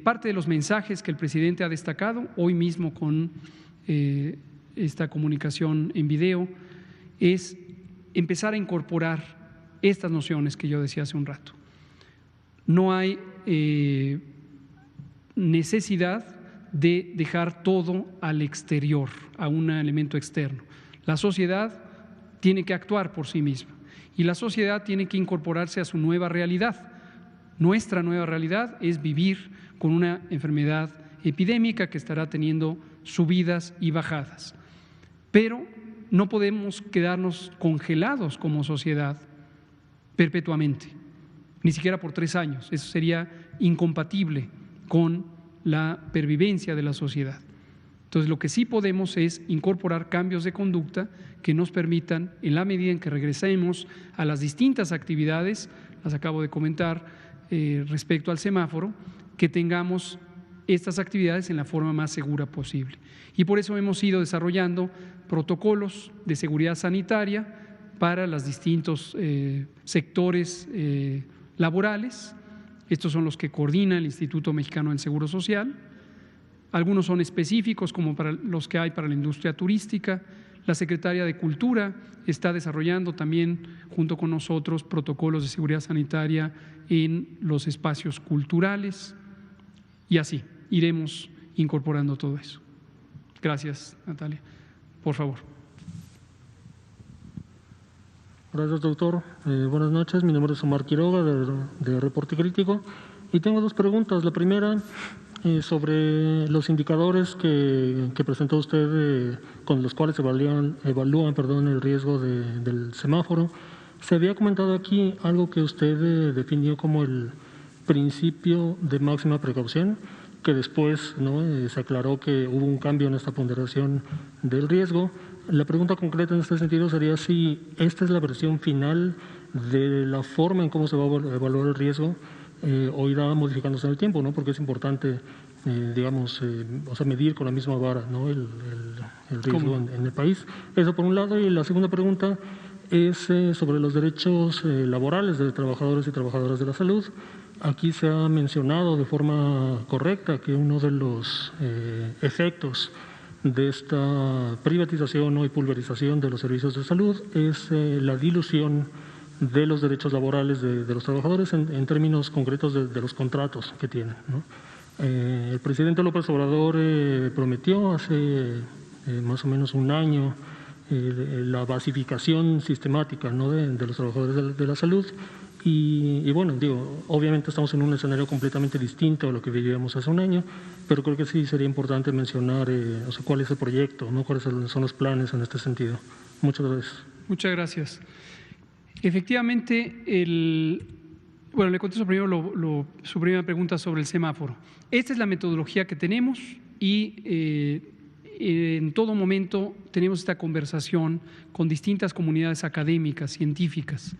parte de los mensajes que el presidente ha destacado hoy mismo con esta comunicación en video es empezar a incorporar estas nociones que yo decía hace un rato. No hay necesidad de dejar todo al exterior, a un elemento externo. La sociedad tiene que actuar por sí misma y la sociedad tiene que incorporarse a su nueva realidad. Nuestra nueva realidad es vivir con una enfermedad epidémica que estará teniendo subidas y bajadas, pero no podemos quedarnos congelados como sociedad perpetuamente, ni siquiera por 3 años. Eso sería incompatible con la pervivencia de la sociedad. Entonces, lo que sí podemos es incorporar cambios de conducta que nos permitan, en la medida en que regresemos a las distintas actividades, las acabo de comentar, respecto al semáforo, que tengamos estas actividades en la forma más segura posible. Y por eso hemos ido desarrollando protocolos de seguridad sanitaria para los distintos sectores laborales. Estos son los que coordina el Instituto Mexicano del Seguro Social. Algunos son específicos, como para los que hay para la industria turística. La Secretaría de Cultura está desarrollando también, junto con nosotros, protocolos de seguridad sanitaria en los espacios culturales, y así iremos incorporando todo eso. Gracias, Natalia. Por favor. Gracias, doctor. Buenas noches. Mi nombre es Omar Quiroga, de Reporte Crítico, y tengo 2 preguntas. La primera, sobre los indicadores que presentó usted, con los cuales evalúan el riesgo del semáforo. Se había comentado aquí algo que usted definió como el principio de máxima precaución, que después se aclaró que hubo un cambio en esta ponderación del riesgo. La pregunta concreta en este sentido sería si esta es la versión final de la forma en cómo se va a evaluar el riesgo, o irá modificándose en el tiempo, porque es importante, medir con la misma vara el riesgo en el país. Eso por un lado. Y la segunda pregunta es sobre los derechos laborales de trabajadores y trabajadoras de la salud. Aquí se ha mencionado de forma correcta que uno de los efectos de esta privatización y pulverización de los servicios de salud es la dilución de los derechos laborales de los trabajadores en términos concretos de los contratos que tienen, el presidente López Obrador prometió hace más o menos un año la basificación sistemática de los trabajadores de la salud, y bueno, obviamente estamos en un escenario completamente distinto a lo que vivíamos hace un año, pero creo que sí sería importante mencionar cuál es el proyecto, cuáles son los planes en este sentido. Muchas gracias. Muchas gracias. Efectivamente, le contesto primero su primera pregunta sobre el semáforo. Esta es la metodología que tenemos y en todo momento tenemos esta conversación con distintas comunidades académicas, científicas,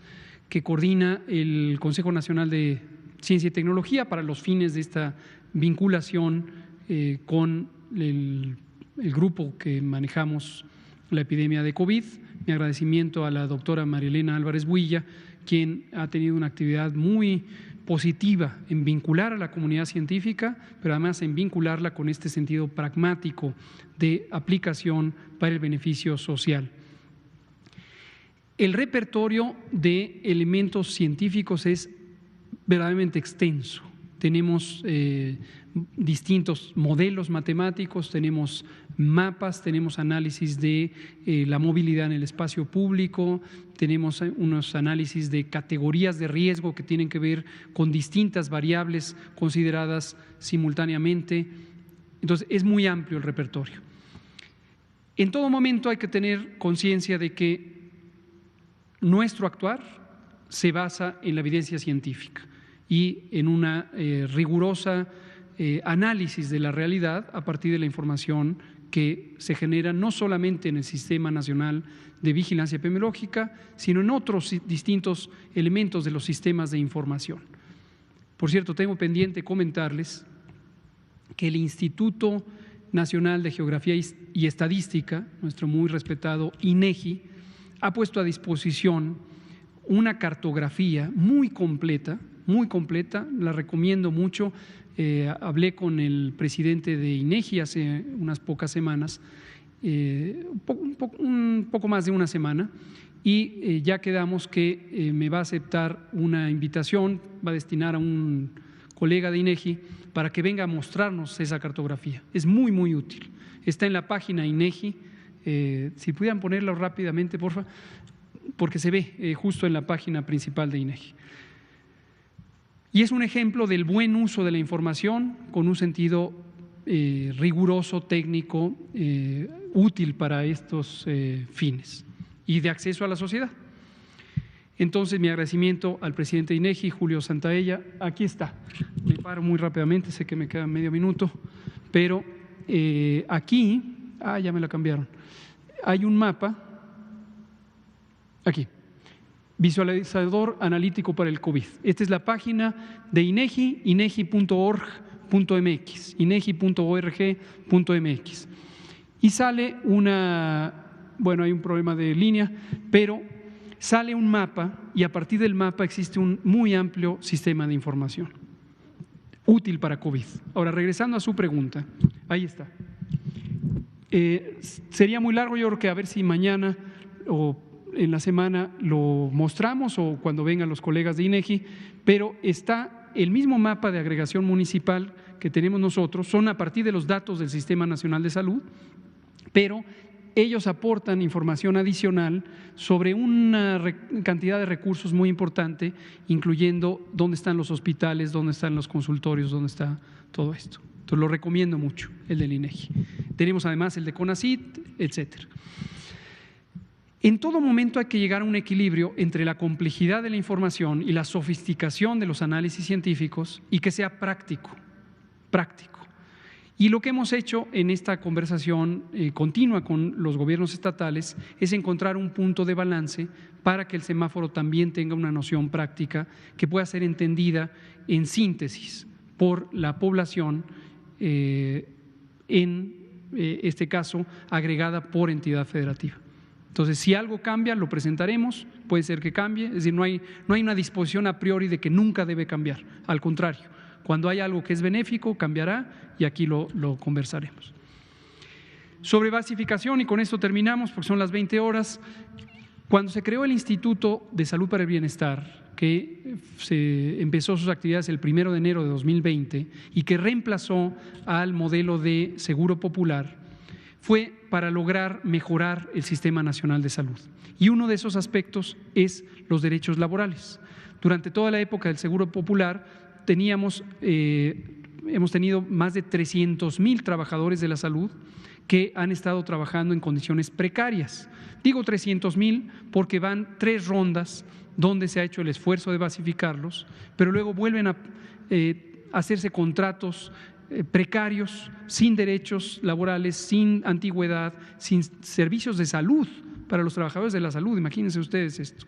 que coordina el Consejo Nacional de Ciencia y Tecnología para los fines de esta vinculación con el grupo que manejamos la epidemia de COVID. Mi agradecimiento a la doctora María Elena Álvarez Builla, quien ha tenido una actividad muy positiva en vincular a la comunidad científica, pero además en vincularla con este sentido pragmático de aplicación para el beneficio social. El repertorio de elementos científicos es verdaderamente extenso. Tenemos distintos modelos matemáticos, tenemos mapas, tenemos análisis de la movilidad en el espacio público, tenemos unos análisis de categorías de riesgo que tienen que ver con distintas variables consideradas simultáneamente. Entonces, es muy amplio el repertorio. En todo momento hay que tener conciencia de que nuestro actuar se basa en la evidencia científica y en una rigurosa análisis de la realidad a partir de la información que se genera no solamente en el Sistema Nacional de Vigilancia Epidemiológica, sino en otros distintos elementos de los sistemas de información. Por cierto, tengo pendiente comentarles que el Instituto Nacional de Geografía y Estadística, nuestro muy respetado INEGI, ha puesto a disposición una cartografía muy completa, la recomiendo mucho. Hablé con el presidente de INEGI hace unas pocas semanas, un poco más de una semana, y ya quedamos que me va a aceptar una invitación, va a destinar a un colega de INEGI para que venga a mostrarnos esa cartografía. Es muy, muy útil. Está en la página INEGI, si pudieran ponerlo rápidamente, por favor, porque se ve justo en la página principal de INEGI. Y es un ejemplo del buen uso de la información con un sentido riguroso, técnico, útil para estos fines y de acceso a la sociedad. Entonces, mi agradecimiento al presidente de INEGI, Julio Santaella. Aquí está, me paro muy rápidamente, sé que me queda medio minuto, pero aquí, ya me la cambiaron, hay un mapa, aquí. Visualizador analítico para el COVID. Esta es la página de INEGI, inegi.org.mx, inegi.org.mx. Y sale hay un problema de línea, pero sale un mapa y a partir del mapa existe un muy amplio sistema de información útil para COVID. Ahora, regresando a su pregunta, ahí está. Sería muy largo, yo creo que a ver si mañana o en la semana lo mostramos o cuando vengan los colegas de INEGI, pero está el mismo mapa de agregación municipal que tenemos nosotros, son a partir de los datos del Sistema Nacional de Salud, pero ellos aportan información adicional sobre una cantidad de recursos muy importante, incluyendo dónde están los hospitales, dónde están los consultorios, dónde está todo esto. Entonces lo recomiendo mucho, el del INEGI. Tenemos además el de CONACYT, etcétera. En todo momento hay que llegar a un equilibrio entre la complejidad de la información y la sofisticación de los análisis científicos y que sea práctico. Y lo que hemos hecho en esta conversación continua con los gobiernos estatales es encontrar un punto de balance para que el semáforo también tenga una noción práctica que pueda ser entendida en síntesis por la población, en este caso agregada por entidad federativa. Entonces, si algo cambia, lo presentaremos, puede ser que cambie, es decir, no hay una disposición a priori de que nunca debe cambiar, al contrario, cuando hay algo que es benéfico, cambiará y aquí lo conversaremos. Sobre basificación, y con esto terminamos porque son las 20 horas, cuando se creó el Instituto de Salud para el Bienestar, que se empezó sus actividades el 1 de enero de 2020 y que reemplazó al modelo de seguro popular, fue para lograr mejorar el Sistema Nacional de Salud. Y uno de esos aspectos es los derechos laborales. Durante toda la época del Seguro Popular hemos tenido más de 300,000 trabajadores de la salud que han estado trabajando en condiciones precarias. Digo 300,000 porque van 3 rondas donde se ha hecho el esfuerzo de basificarlos, pero luego vuelven a hacerse contratos precarios, sin derechos laborales, sin antigüedad, sin servicios de salud para los trabajadores de la salud. Imagínense ustedes esto.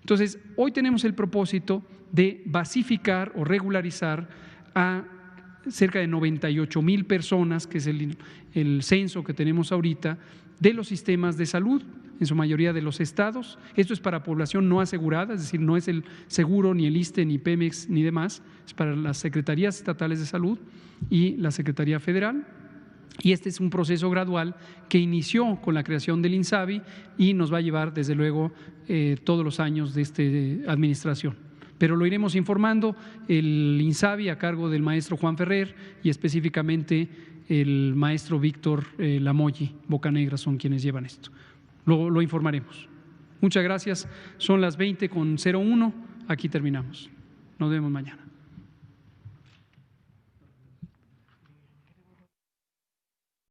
Entonces, hoy tenemos el propósito de basificar o regularizar a cerca de 98,000 personas, que es el censo que tenemos ahorita, de los sistemas de salud, en su mayoría de los estados. Esto es para población no asegurada, es decir, no es el seguro, ni el ISSSTE, ni Pemex, ni demás, es para las secretarías estatales de salud y la Secretaría Federal. Y este es un proceso gradual que inició con la creación del INSABI y nos va a llevar, desde luego, todos los años de esta administración. Pero lo iremos informando. El INSABI a cargo del maestro Juan Ferrer y específicamente el maestro Víctor Lamoyi Bocanegra son quienes llevan esto. Lo informaremos. Muchas gracias. Son las 20:01. Aquí terminamos. Nos vemos mañana.